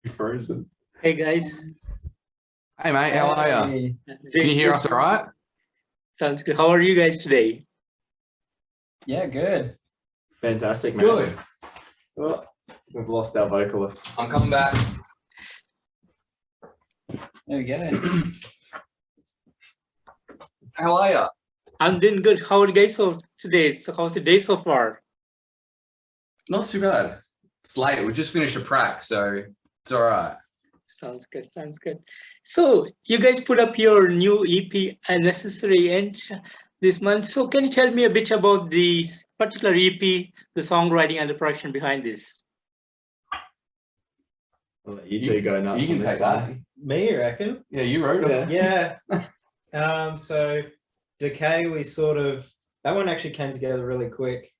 Frozen. Hey guys. Hey mate, how are you? Can you hear us all right? Sounds good. How are you guys today? Yeah, good. Fantastic, man. Good. Oh, we've lost our vocalist. I'm coming back. There we go. How are you? I'm doing good. How are you guys today? So how's the day so far? Not too bad. It's late. We just finished a prac, so it's all right. Sounds good. Sounds good. So you guys put up your new EP, Unnecessary End, this month. So can you tell me a bit about this particular EP, the songwriting and the production behind this? I'll let you two go nuts. You can on this take one. that. Me, you reckon? Yeah, you wrote it. Yeah. Yeah. So Decay, that one actually came together really quick.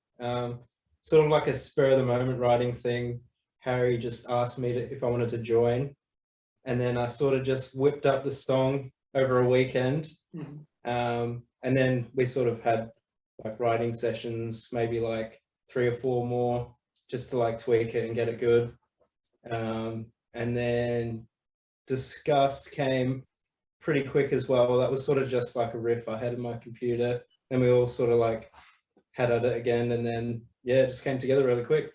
Sort of like a spur of the moment writing thing. Harry just asked me if I wanted to join. And then I sort of just whipped up the song over a weekend. Mm-hmm. And then we sort of had like writing sessions, maybe like 3 or 4 more, just to like tweak it and get it good. And then Disgust came pretty quick as well. That was sort of just like a riff I had in my computer. Then we all sort of like had at it again, and then yeah, it just came together really quick.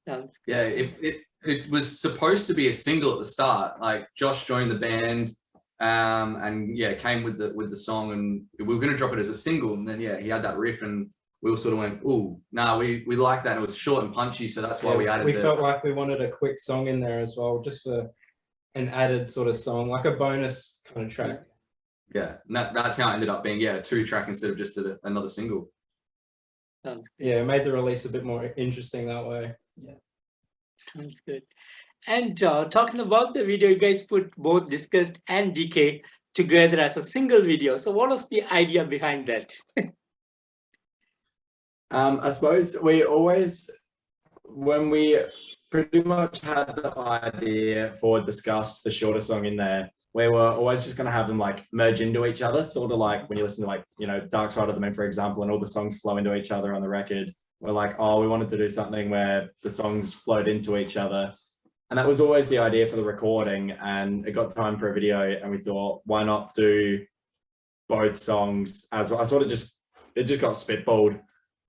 Sounds Yeah, it was supposed to be a single at the start. Like Josh joined the band, and yeah, came with the song, and we were going to drop it as a single. And then yeah, he had that riff, and we all sort of went, "Oh, nah, we like that." And it was short and punchy, so that's why we added. We felt like we wanted a quick song in there as well, just for an added sort of song, like a bonus kind of track. Yeah, and that's how it ended up being. Yeah, a 2-track instead of just another single. sounds good. Yeah, it made the release a bit more interesting that way. Sounds good. And talking about the video, you guys put both Disgust and DK together as a single video. So what was the idea behind that? I suppose we always, when we pretty much had the idea for Disgust, the shorter song in there, we were always just going to have them like merge into each other, sort of like when you listen to like, you know, Dark Side of the Moon, for example, and all the songs flow into each other on the record. We're like, oh, we wanted to do something where the songs flowed into each other. And that was always the idea for the recording. And it got time for a video, and we thought, why not do both songs as well? It just got spitballed.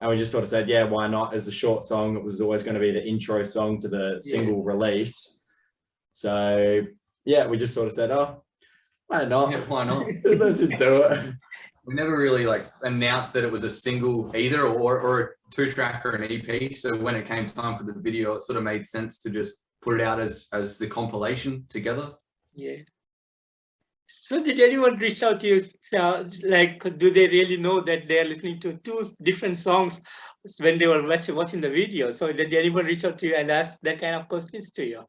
And we just sort of said, yeah, why not? As a short song, it was always going to be the intro song to the single release. So yeah, we just sort of said, oh, why not? Yeah, why not? Let's just do it. We never really like announced that it was a single either, or a 2-track or an EP. So when it came time for the video, it sort of made sense to just put it out as the compilation together. Yeah. So did anyone reach out to you? Like, do they really know that they are listening to 2 different songs when they were watching the video? So did anyone reach out to you and ask that kind of questions to you?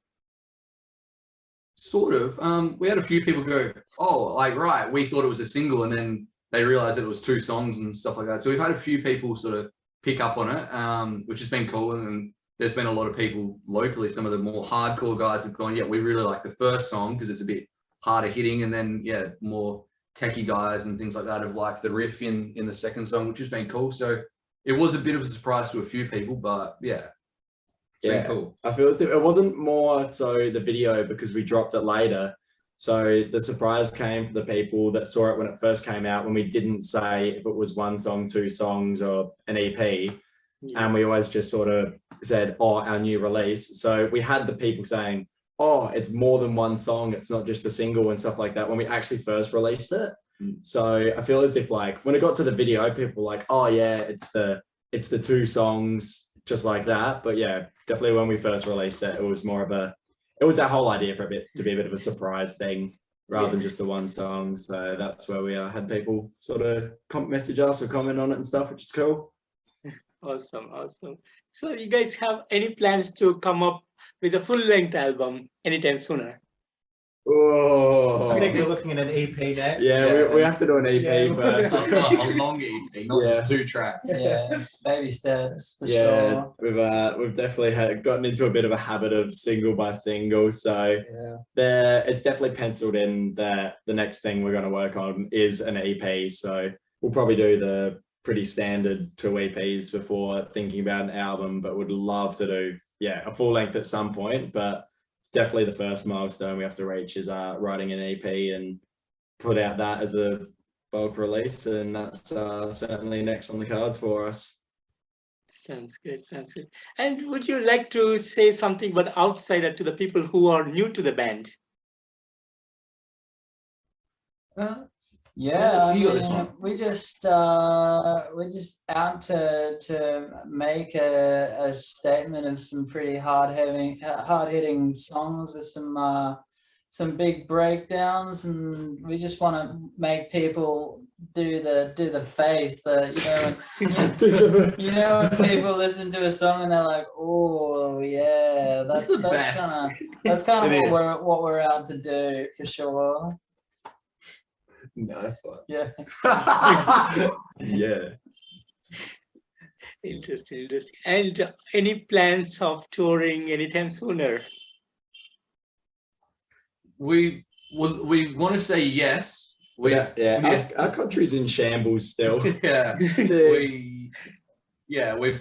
Sort of. We had a few people go, oh, like, right, we thought it was a single, and then they realized that it was 2 songs and stuff like that. So we've had a few people sort of pick up on it, which has been cool. And there's been a lot of people locally, some of the more hardcore guys have gone, yeah, we really like the first song because it's a bit harder hitting. And then, yeah, more techie guys and things like that have liked the riff in the second song, which has been cool. So it was a bit of a surprise to a few people, but yeah. It's been cool. I feel as if it wasn't more so the video because we dropped it later. So the surprise came for the people that saw it when it first came out, when we didn't say if it was 1 song, 2 songs, or an EP. Yeah. And we always just sort of said, oh, our new release. So we had the people saying, oh, it's more than 1 song. It's not just a single and stuff like that when we actually first released it. So I feel as if like when it got to the video, people were like, oh yeah, it's the 2 songs, just like that. But yeah, definitely when we first released it, it was that whole idea for a bit to be a bit of a surprise thing rather than just the 1 song. So that's where we had people sort of message us or comment on it and stuff, which is cool. Awesome. So you guys have any plans to come up with a full-length album anytime sooner? Oh, I think we're looking at an EP next. Yeah, we have to do an EP first. A long EP, not just 2 tracks. Yeah, baby steps for sure. We've definitely gotten into a bit of a habit of single by single. So it's definitely penciled in that the next thing we're going to work on is an EP. So we'll probably do the pretty standard 2 EPs before thinking about an album, but would love to do a full length at some point. But definitely the first milestone we have to reach is writing an EP and put out that as a bulk release, and that's certainly next on the cards for us. Sounds good. Sounds good. And would you like to say something about Outsider to the people who are new to the band? Yeah, You got this one. we're just out to make a statement of some pretty hard-hitting songs with some big breakdowns, and we just want to make people do the face that when people listen to a song and they're like, oh yeah, that's the best. That's kind of what we're out to do for sure. Nice one. Yeah. Yeah. Interesting. And any plans of touring anytime sooner? We want to say yes. Our country's in shambles still. We've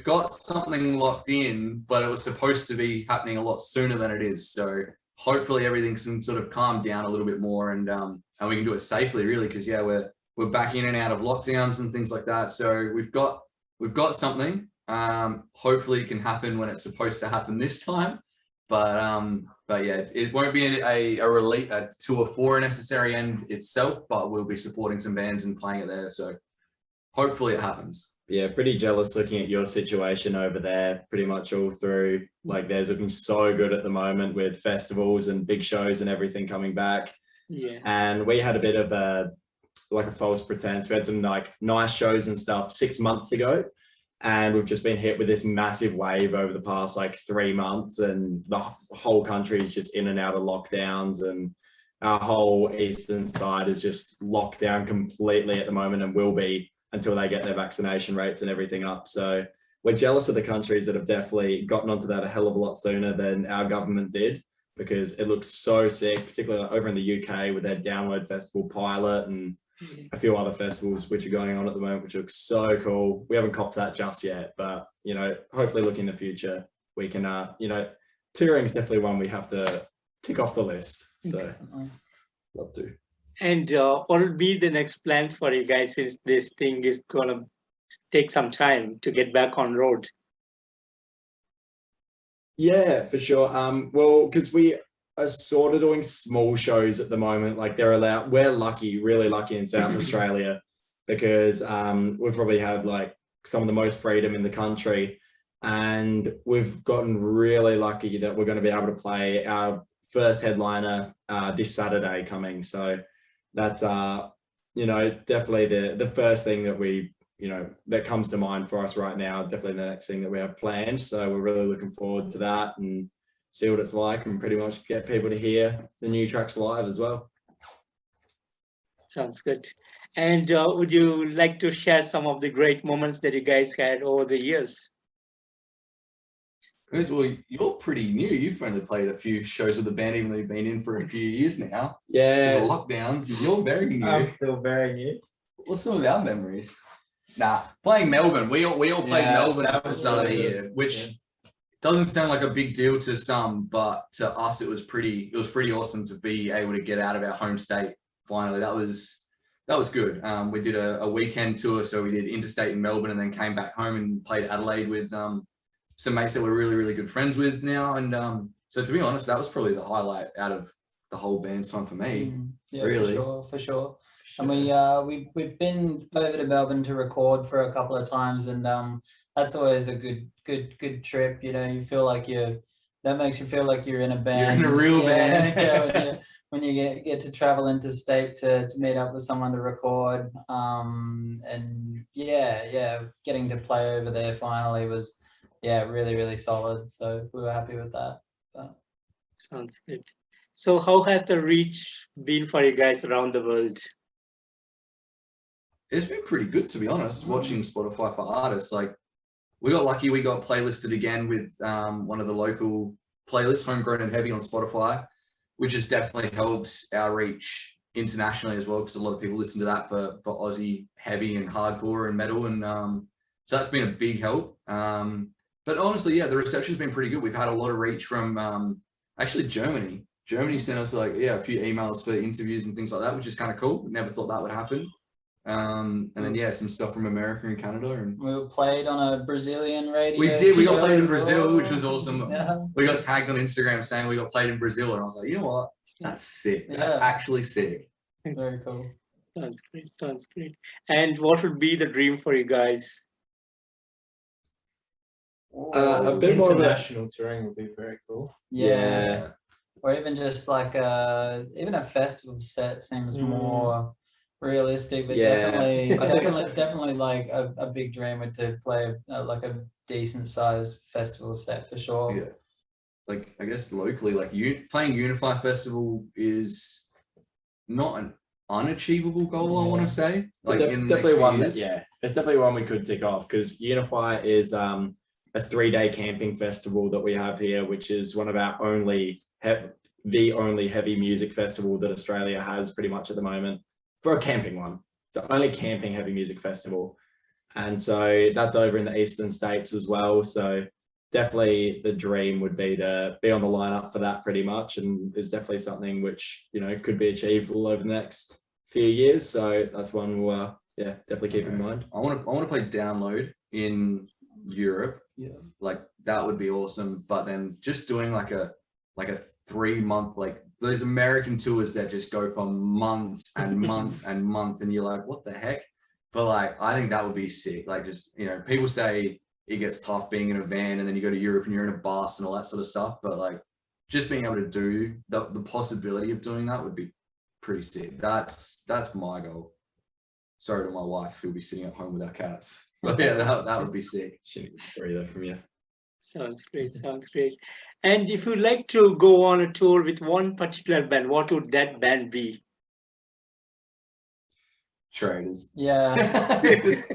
got something locked in, but it was supposed to be happening a lot sooner than it is. So hopefully everything can sort of calm down a little bit more, and we can do it safely, really, because we're back in and out of lockdowns and things like that. So we've got something. Hopefully it can happen when it's supposed to happen this time. But yeah, it won't be a tour for a necessary end itself, but we'll be supporting some bands and playing it there. So hopefully it happens. Yeah, pretty jealous looking at your situation over there, pretty much all through. Like, theirs looking so good at the moment with festivals and big shows and everything coming back. Yeah. And we had a bit of a false pretense. We had some like nice shows and stuff 6 months ago, and we've just been hit with this massive wave over the past like 3 months, and the whole country is just in and out of lockdowns, and our whole eastern side is just locked down completely at the moment, and will be until they get their vaccination rates and everything up. So we're jealous of the countries that have definitely gotten onto that a hell of a lot sooner than our government did, because it looks so sick, particularly over in the UK with their Download Festival pilot and a few other festivals which are going on at the moment, which looks so cool. We haven't copped that just yet, but hopefully look in the future we can touring is definitely one we have to tick off the list. So love to. And what will be the next plans for you guys, since this thing is gonna take some time to get back on road? Yeah, for sure. Well, because we are sort of doing small shows at the moment. Like, they're allowed. We're lucky, really lucky in South Australia, because we've probably had like some of the most freedom in the country, and we've gotten really lucky that we're going to be able to play our first headliner this Saturday coming. So that's definitely the first thing that we that comes to mind for us right now. Definitely the next thing that we have planned. So we're really looking forward to that and see what it's like, and pretty much get people to hear the new tracks live as well. Sounds good. And would you like to share some of the great moments that you guys had over the years? Well, you're pretty new. You've only played a few shows with the band, even though you've been in for a few years now. Yeah. There's lockdowns. You're very new. I'm still very new. What's some of our memories? Playing Melbourne. We all played Melbourne at the start of the year, which doesn't sound like a big deal to some, but to us it was pretty awesome to be able to get out of our home state finally. That was good. We did a weekend tour, so we did interstate in Melbourne and then came back home and played Adelaide with some mates that we're really, really good friends with now. And so to be honest, that was probably the highlight out of the whole band's time for me. Yeah, really. For sure. And we've been over to Melbourne to record for a couple of times, and that's always a good trip. You feel like that makes you feel like you're in a band. You're in a real band. When you get to travel interstate to meet up with someone to record, and getting to play over there finally was really, really solid. So we were happy with that. Sounds good. So how has the reach been for you guys around the world? It's been pretty good, to be honest, watching Spotify for artists. Like, we got lucky, we got playlisted again with one of the local playlists, Homegrown and Heavy on Spotify, which has definitely helped our reach internationally as well, because a lot of people listen to that for Aussie heavy and hardcore and metal. And so that's been a big help. But honestly, the reception's been pretty good. We've had a lot of reach from actually Germany. Germany sent us like a few emails for interviews and things like that, which is kind of cool. Never thought that would happen. And then some stuff from America and Canada, and we were played on a Brazilian radio. we did. We got show played in as Brazil, well. which was awesome. Yeah. We got tagged on Instagram saying we got played in Brazil, and I was like, you know what? That's sick. That's actually sick. Very cool. Sounds great. Sounds great. And what would be the dream for you guys? A bit more of a- international touring would be very cool. Yeah. Or even just like even a festival set seems more realistic, but definitely like a big dream would to play like a decent sized festival set for sure. Yeah. Like I guess locally, like playing Unify Festival is not an unachievable goal, I want to say. Like definitely one that, it's definitely one we could tick off, because Unify is a 3-day camping festival that we have here, which is one of our the only heavy music festival that Australia has pretty much at the moment, for a camping one. It's the only camping heavy music festival. And so that's over in the eastern states as well. So definitely the dream would be to be on the lineup for that pretty much, and is definitely something which, you know, could be achievable over the next few years. So that's one we'll definitely keep in mind. I want to play Download in Europe. Yeah, like that would be awesome. But then just doing like a 3-month, like those American tours that just go for months and months and months, and you're like, what the heck? But like, I think that would be sick. Like, just, you know, people say it gets tough being in a van, and then you go to Europe and you're in a bus and all that sort of stuff. But like, just being able to do the possibility of doing that would be pretty sick. That's my goal. Sorry to my wife, who'll be sitting at home with our cats. But yeah, that would be sick. Shouldn't worry that from you. Sounds great. Sounds great. And if you'd like to go on a tour with one particular band, what would that band be? Traders. Yeah.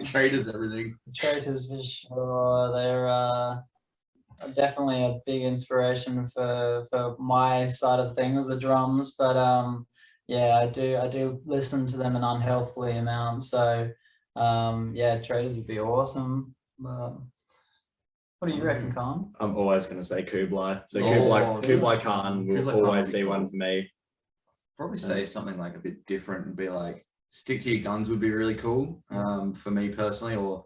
Traders, everything. Traders for sure. They're definitely a big inspiration for my side of things, the drums. But I do listen to them an unhealthy amount. So Traders would be awesome. What do you reckon, Khan? I'm always going to say Kublai. So Oh, Kublai Khan will Kublai Khan always would be be one cool. for me. Probably say something like a bit different and be like, Stick to Your Guns would be really cool for me personally, or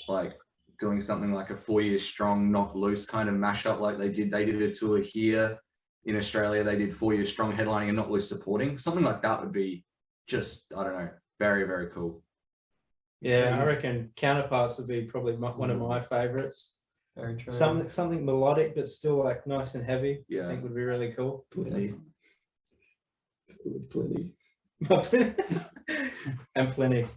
like doing something like a 4 Year Strong Knock Loose kind of mashup like they did. They did a tour here in Australia. They did 4 Year Strong headlining and Knock Loose supporting. Something like that would be just, I don't know, very, very cool. Yeah, I reckon Counterparts would be probably one of my favorites. Very true. Something melodic but still like nice and heavy. Yeah. I think would be really cool. Plenty. And plenty.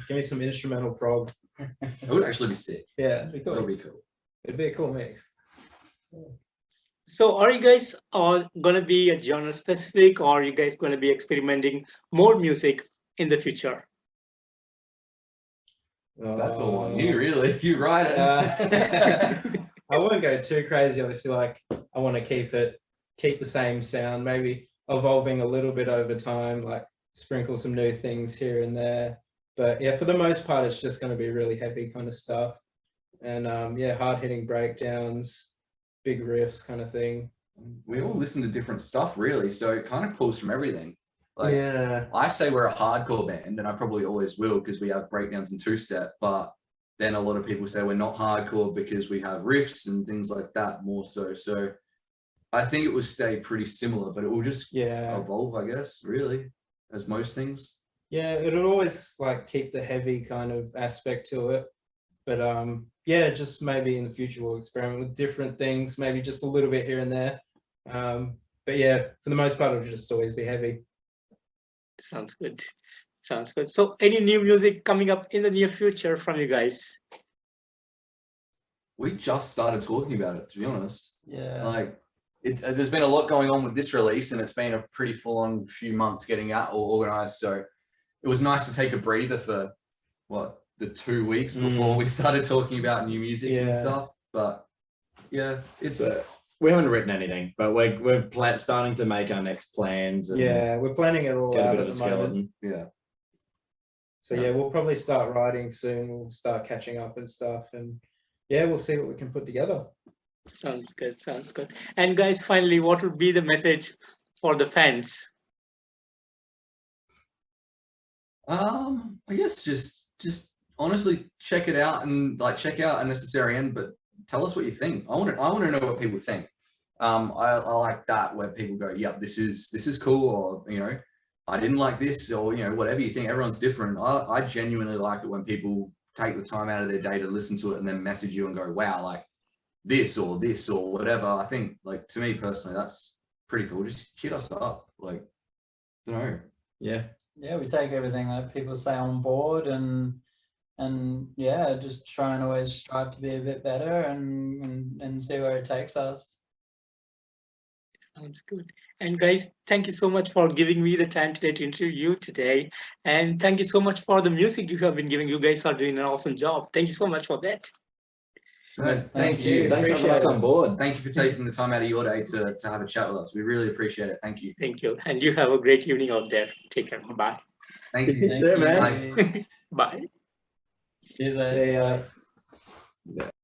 Give me some instrumental prog. It would actually be sick. Yeah, it'd be cool. That would be cool. It'd be a cool mix. So are you guys all going to be a genre specific, or are you guys going to be experimenting more music in the future? That's all on you, really. You write it. I won't go too crazy. Obviously, like I want to keep the same sound, maybe evolving a little bit over time, like sprinkle some new things here and there. But yeah, for the most part, it's just going to be really heavy kind of stuff, and hard hitting breakdowns, big riffs kind of thing. We all listen to different stuff, really, so it kind of pulls from everything. Like, yeah, I say we're a hardcore band, and I probably always will because we have breakdowns and two-step, but then a lot of people say we're not hardcore because we have riffs and things like that more so. So I think it will stay pretty similar, but it will just evolve, I guess, really, as most things. Yeah, it'll always like keep the heavy kind of aspect to it. But just maybe in the future we'll experiment with different things, maybe just a little bit here and there. But yeah, for the most part, it'll just always be heavy. Sounds good. Sounds good. So any new music coming up in the near future from you guys? We just started talking about it, to be honest. Yeah. Like, there's been a lot going on with this release, and it's been a pretty full-on few months getting out all organized. So it was nice to take a breather for the 2 weeks before we started talking about new music and stuff. But yeah, it's we haven't written anything, but we're starting to make our next plans. And we're planning it all get a out bit of at a the moment. skeleton. Yeah. So yeah, we'll probably start writing soon. We'll start catching up and stuff, and yeah, we'll see what we can put together. Sounds good. Sounds good. And guys, finally, what would be the message for the fans? I guess just honestly check it out and like check out Unnecessary End, but tell us what you think. I want to know what people think. I like that where people go, yep, this is cool, or you know, I didn't like this, or you know, whatever you think. Everyone's different. I genuinely like it when people take the time out of their day to listen to it and then message you and go, wow, like this or whatever. I think, like, to me personally, that's pretty cool. Just hit us up, like, you know. Yeah. Yeah, we take everything that people say on board, and yeah, just try and always strive to be a bit better and see where it takes us. Sounds good. And guys, thank you so much for giving me the time today to interview you today. And thank you so much for the music you have been giving. You guys are doing an awesome job. Thank you so much for that. No, Thank you. Thanks for having us on board. thank you for taking the time out of your day to have a chat with us. We really appreciate it. Thank you. Thank you. And you have a great evening out there. Take care. Bye. Thank you. You too, man. Bye. Cheers, Yeah.